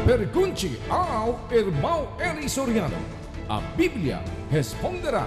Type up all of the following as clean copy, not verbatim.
Pergunte ao irmão Eli Soriano. A Bíblia responderá.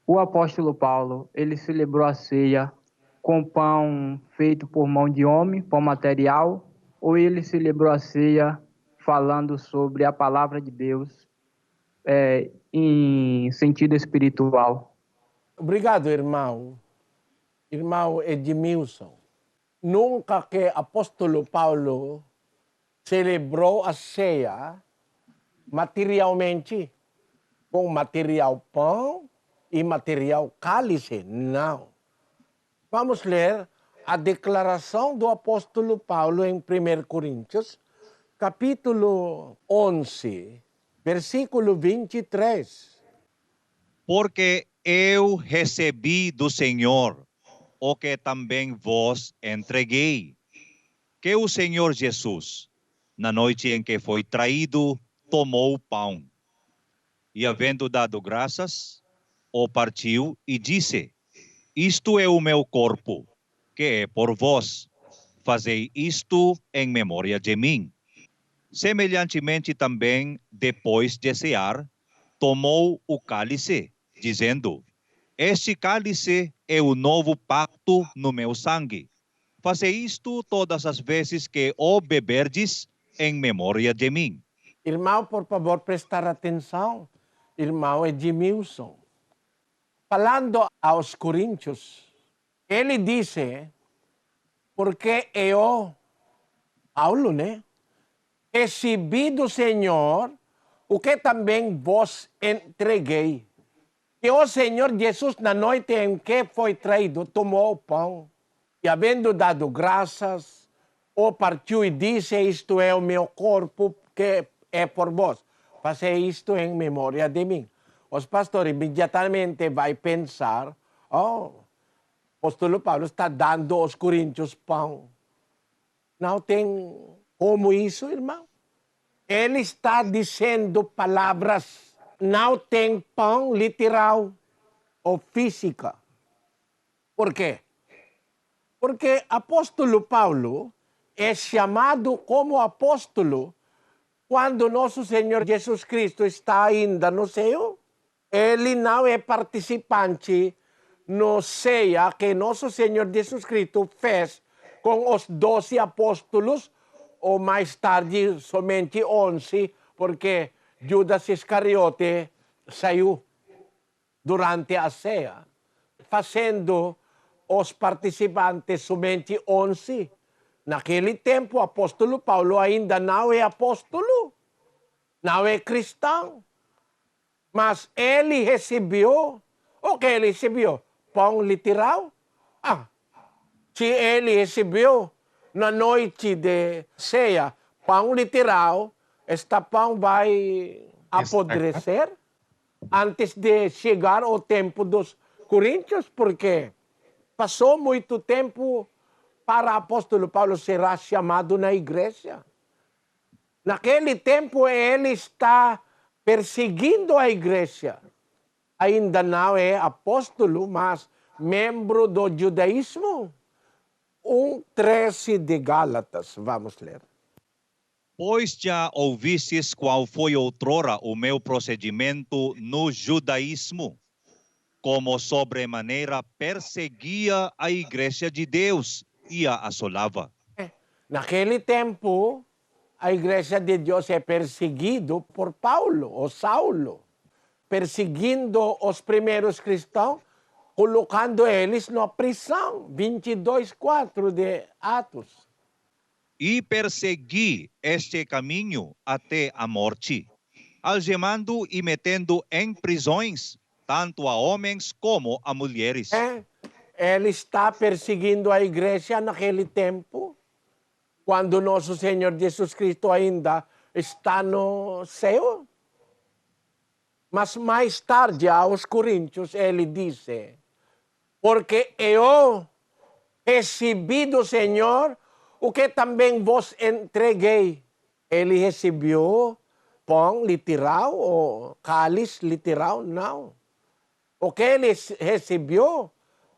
O apóstolo Paulo, ele celebrou a ceia com pão feito por mão de homem, pão material, ou ele celebrou a ceia falando sobre a palavra de Deus em sentido espiritual? Obrigado, irmão. Irmão Edmilson. Nunca que apóstolo Paulo celebrou a ceia materialmente, com material pão e material cálice. Não. Vamos ler a declaração do apóstolo Paulo em 1 Coríntios, capítulo 11, versículo 23. Porque eu recebi do Senhor o que também vos entreguei, que o Senhor Jesus, na noite em que foi traído, tomou o pão, e havendo dado graças, o partiu e disse: Isto é o meu corpo, que é por vós. Fazei isto em memória de mim. Semelhantemente também, depois de cear, tomou o cálice, dizendo: Este cálice é o novo pacto no meu sangue. Fazei isto todas as vezes que o beberdes em memória de mim. Irmão, por favor, prestar atenção. Irmão Edmilson. Falando aos Coríntios, ele disse, porque eu, Paulo, né? Recebi do Senhor o que também vos entreguei. Que o Senhor Jesus, na noite em que foi traído, tomou o pão e, havendo dado graças, o partiu e disse: Isto é o meu corpo que é por vós. Fazei isto em memória de mim. Os pastores imediatamente vão pensar: o apóstolo Paulo está dando aos coríntios pão. Não tem como isso, irmão. Ele está dizendo palavras. Não tem pão literal ou física. Por quê? Porque apóstolo Paulo é chamado como apóstolo quando nosso Senhor Jesus Cristo está ainda no céu. Ele não é participante no ceia que nosso Senhor Jesus Cristo fez com os 12 apóstolos, ou mais tarde somente 11, porque Judas Iscariote saiu durante a ceia, fazendo os participantes somente 11. Naquele tempo, o apóstolo Paulo ainda não é apóstolo, não é cristão. Mas ele recebeu, o que ele recebeu? Pão literal? Se ele recebeu na noite de ceia pão literal, este pão vai apodrecer antes de chegar o tempo dos coríntios, porque passou muito tempo para o apóstolo Paulo ser chamado na igreja. Naquele tempo ele está perseguindo a igreja. Ainda não é apóstolo, mas membro do judaísmo. 1:13 de Gálatas, vamos ler. Pois já ouvistes qual foi outrora o meu procedimento no judaísmo, como sobremaneira perseguia a igreja de Deus e a assolava. Naquele tempo, a igreja de Deus é perseguido por Paulo, ou Saulo, perseguindo os primeiros cristãos, colocando eles na prisão, 22:4 de Atos. E persegui este caminho até a morte, algemando e metendo em prisões, tanto a homens como a mulheres. Ele está perseguindo a igreja naquele tempo, quando nosso Senhor Jesus Cristo ainda está no céu. Mas mais tarde, aos Coríntios, ele disse, porque eu recebi do Senhor o que também vos entreguei. Ele recebeu pão literal ou cálice literal? Não. O que ele recebeu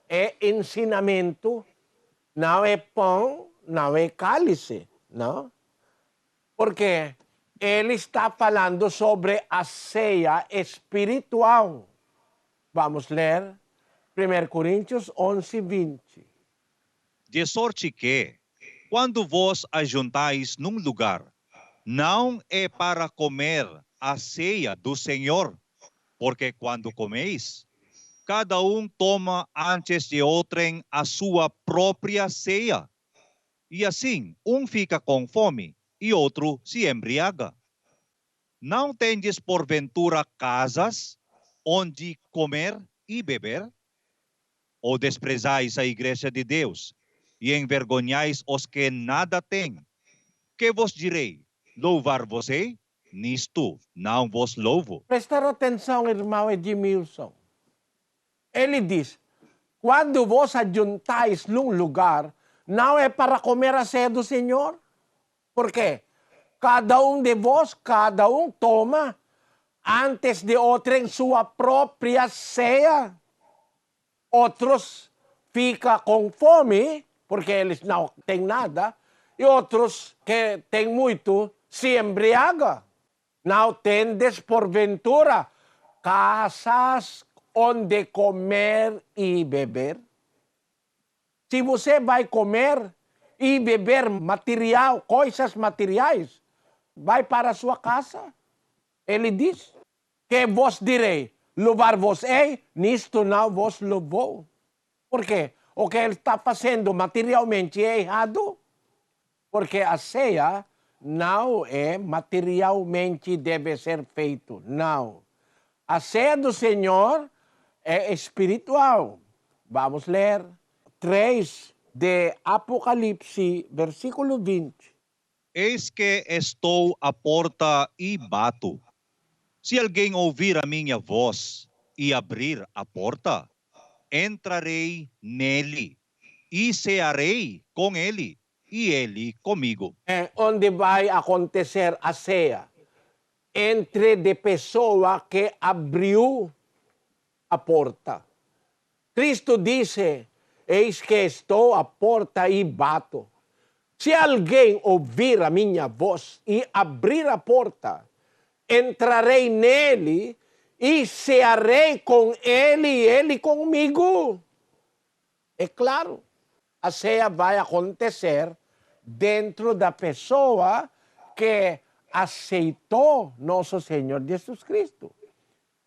é ensinamento, não é pão, não é cálice, não? Porque ele está falando sobre a ceia espiritual. Vamos ler 1 Coríntios 11, 20. De sorte que, quando vos ajuntais num lugar, não é para comer a ceia do Senhor, porque quando comeis, cada um toma antes de outrem a sua própria ceia. E assim, um fica com fome e outro se embriaga. Não tendes porventura casas onde comer e beber? Ou desprezais a igreja de Deus e envergonhais os que nada têm? Que vos direi? Louvar-vos-ei? Nisto não vos louvo. Prestar atenção, irmão Edmilson. Ele diz, quando vos ajuntais num lugar, não é para comer a ceia do Senhor. Por quê? Cada um de vós, cada um toma antes de outrem sua própria ceia. Outros ficam com fome, porque eles não têm nada, e outros que têm muito se embriagam. Não tendes, porventura, casas onde comer e beber? Se você vai comer e beber material, coisas materiais, vai para a sua casa. Ele diz, que vos direi, louvar-vos-ei, nisto não vos louvou. Por quê? O que ele está fazendo materialmente é errado, porque a ceia não é materialmente deve ser feito, não. A ceia do Senhor é espiritual. Vamos ler 3 de Apocalipse, versículo 20. Eis que estou à porta e bato. Se alguém ouvir a minha voz e abrir a porta, entrarei nele e cearei com ele e ele comigo. É onde vai acontecer a ceia? Entre de pessoa que abriu a porta. Cristo disse, eis que estou à porta e bato. Se alguém ouvir a minha voz e abrir a porta, entrarei nele e cearei com ele e ele comigo. É claro, a ceia vai acontecer dentro da pessoa que aceitou nosso Senhor Jesus Cristo.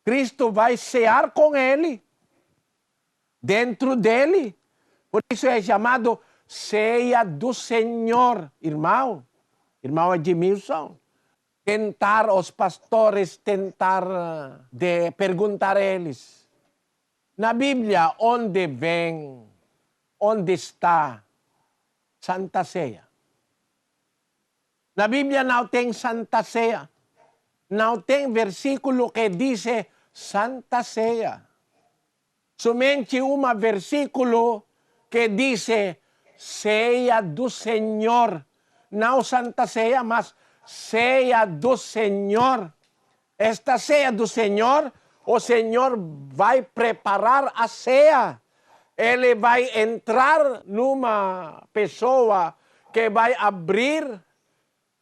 Cristo vai cear com ele, dentro dele. Por isso é chamado ceia do Senhor, irmão Edmilson. Tentar os pastores, de perguntar a eles, na Bíblia, onde está Santa Ceia? Na Bíblia não tem Santa Ceia. Não tem versículo que diz Santa Ceia. Somente um versículo que diz ceia do Senhor. Não Santa Ceia, mas ceia do Senhor. Esta ceia do Senhor, o Senhor vai preparar a ceia. Ele vai entrar numa pessoa que vai abrir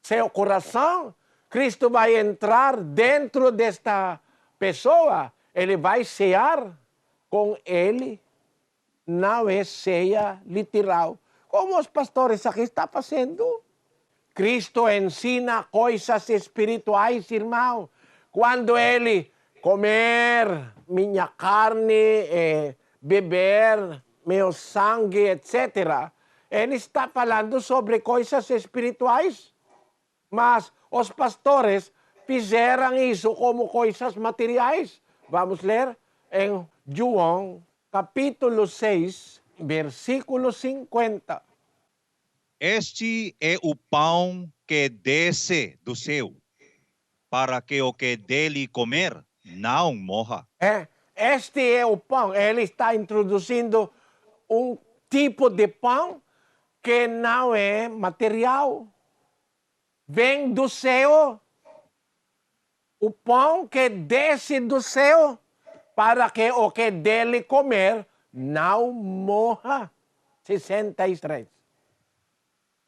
seu coração. Cristo vai entrar dentro desta pessoa. Ele vai cear com ele. Não é ceia literal, como os pastores aqui estão fazendo. Cristo ensina coisas espirituais, irmão. Quando ele comer minha carne, beber meu sangue, etc., ele está falando sobre coisas espirituais. Mas os pastores fizeram isso como coisas materiais. Vamos ler em João, capítulo 6, versículo 50. Este é o pão que desce do céu, para que o que dele comer não morra. Este é o pão. Ele está introduzindo um tipo de pão que não é material. Vem do céu. O pão que desce do céu, para que o que dele comer não morra. 63.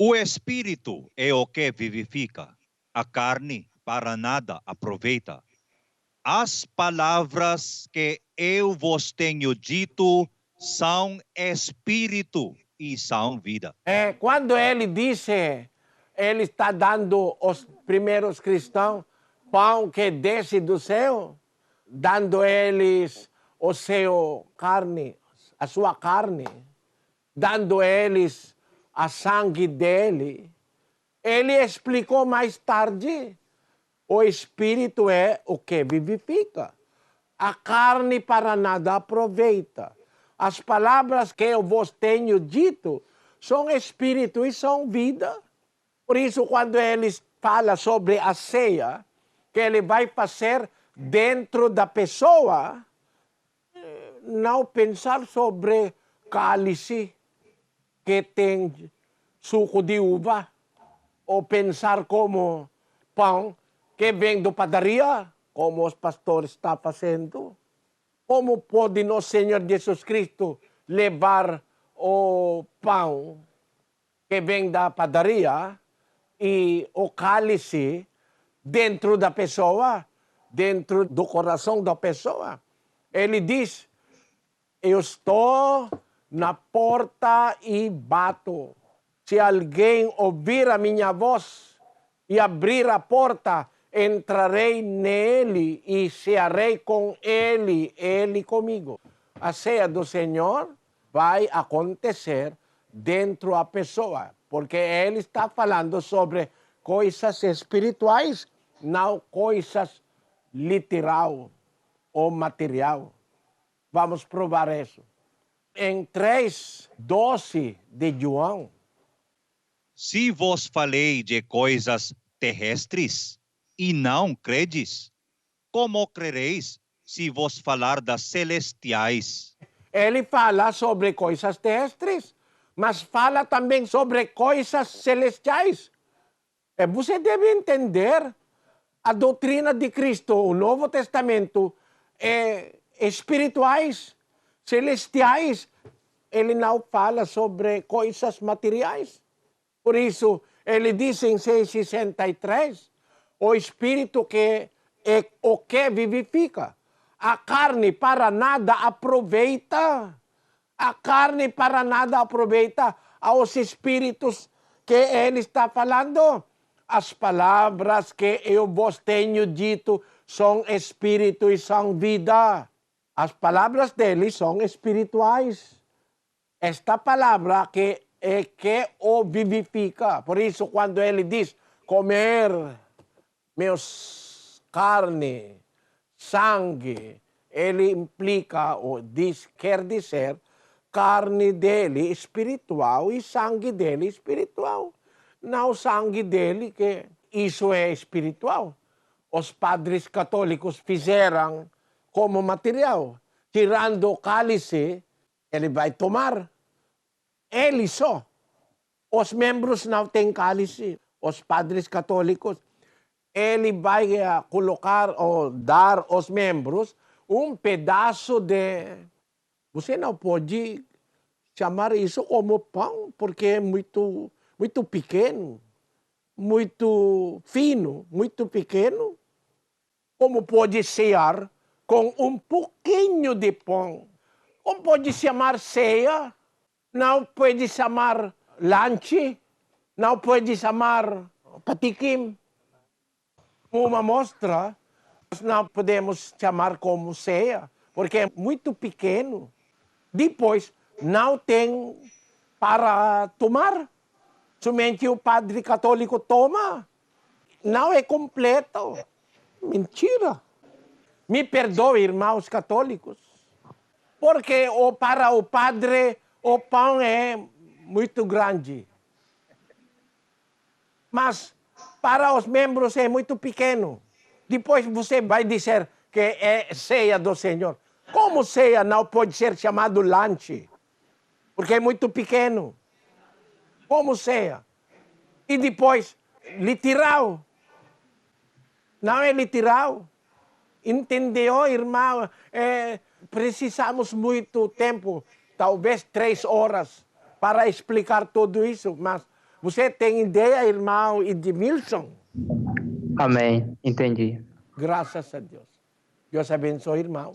O Espírito é o que vivifica, a carne para nada aproveita. As palavras que eu vos tenho dito são Espírito e são vida. Quando ele disse, ele está dando aos primeiros cristãos pão que desce do céu, dando eles o seu carne, a sua carne, dando eles a sangue dele. Ele explicou mais tarde, o Espírito é o que vivifica. A carne para nada aproveita. As palavras que eu vos tenho dito são Espírito e são vida. Por isso, quando ele fala sobre a ceia, que ele vai fazer dentro da pessoa, não pensar sobre cálice que tem suco de uva, ou pensar como pão que vem da padaria, como os pastores estão fazendo. Como pode nosso Senhor Jesus Cristo levar o pão que vem da padaria e o cálice dentro da pessoa, dentro do coração da pessoa? Ele diz, eu estou na porta e bato. Se alguém ouvir a minha voz e abrir a porta, entrarei nele e cearei com ele, ele comigo. A ceia do Senhor vai acontecer dentro da pessoa, porque ele está falando sobre coisas espirituais, não coisas literal ou material. Vamos provar isso. Em 3:12 de João. Se vos falei de coisas terrestres e não credes, como crereis se vos falar das celestiais? Ele fala sobre coisas terrestres, mas fala também sobre coisas celestiais. E você deve entender a doutrina de Cristo, o Novo Testamento, é espirituais, celestiais. Ele não fala sobre coisas materiais. Por isso, ele diz em 6:63, o Espírito que é o que vivifica. A carne para nada aproveita. A carne para nada aproveita aos espíritos que ele está falando. As palavras que eu vos tenho dito são espírito e são vida. As palavras dele são espirituais. Esta palavra que é que o vivifica. Por isso, quando ele diz, comer meus carne, sangue, ele implica, ou diz, quer dizer, carne dele espiritual e sangue dele espiritual. Não sangue dele, que isso é espiritual. Os padres católicos fizeram como material. Tirando o cálice, ele vai tomar. Ele só. Os membros não têm cálice. Os padres católicos, ele vai colocar ou dar aos membros um pedaço de... Você não pode chamar isso como pão, porque é muito pequeno, muito fino, muito pequeno. Como pode cear com um pouquinho de pão? Como pode chamar ceia? Não pode chamar lanche, não pode chamar patikim. Uma mostra, não podemos chamar como ceia, porque é muito pequeno. Depois, não tem para tomar. Somente o padre católico toma. Não é completo. Mentira. Me perdoe, irmãos católicos, porque para o padre o pão é muito grande. Mas para os membros é muito pequeno. Depois você vai dizer que é ceia do Senhor. Como ceia não pode ser chamado lanche? Porque é muito pequeno. Como ceia? E depois, literal. Não é literal. Entendeu, irmão? Precisamos muito tempo, talvez 3 horas, para explicar tudo isso. Mas Você tem ideia, irmão Edmilson? Amém. Entendi. Graças a Deus. Deus abençoe, irmão.